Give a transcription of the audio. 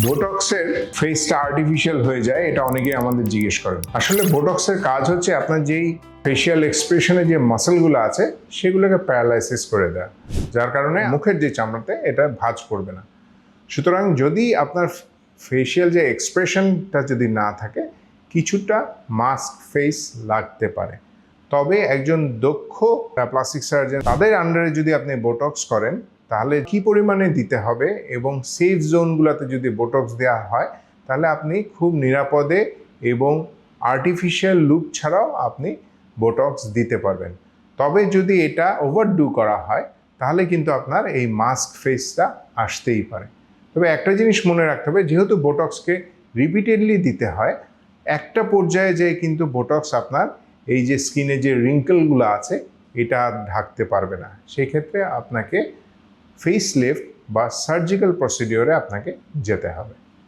বোটক্সের ফেসটা আর্টিফিশিয়াল হয়ে যায়, এটা অনেকেই আমাদের জিজ্ঞেস করেন। আসলে বোটক্সের কাজ হচ্ছে আপনার যেই ফেশিয়াল এক্সপ্রেশনে যে মাসেলগুলো আছে সেগুলোকে প্যারালাইসিস করে দেয়, যার কারণে মুখের যে চামড়াতে এটা ভাঁজ পড়বে না। সুতরাং যদি আপনার ফেশিয়াল যে এক্সপ্রেশনটা যদি না থাকে, কিছুটা মাস্ক ফেস লাগতে পারে। তবে একজন দক্ষ প্লাস্টিক সার্জন তাদের আন্ডারে যদি আপনি বোটক্স করেন, তাহলে কি পরিমাণে দিতে হবে এবং সেফ জোনগুলোতে যদি বোটক্স দেওয়া হয়, তাহলে আপনি খুব নিরাপদে এবং আর্টিফিশিয়াল লুক ছাড়াও আপনি বোটক্স দিতে পারবেন। তবে যদি এটা ওভারডু করা হয়, তাহলে কিন্তু আপনার এই মাস্ক ফেসটা আসতেই পারে। তবে একটা জিনিস মনে রাখতে হবে, যেহেতু বোটক্সকে রিপিটেডলি দিতে হয়, একটা পর্যায়ে যেয়ে কিন্তু বোটক্স আপনার এই যে স্কিনে যে রিঙ্কেলগুলো আছে এটা ঢাকতে পারবে না। সেক্ষেত্রে আপনাকে ফেস লিফট বা সার্জিক্যাল প্রসিডিওরে আপনাকে যেতে হবে।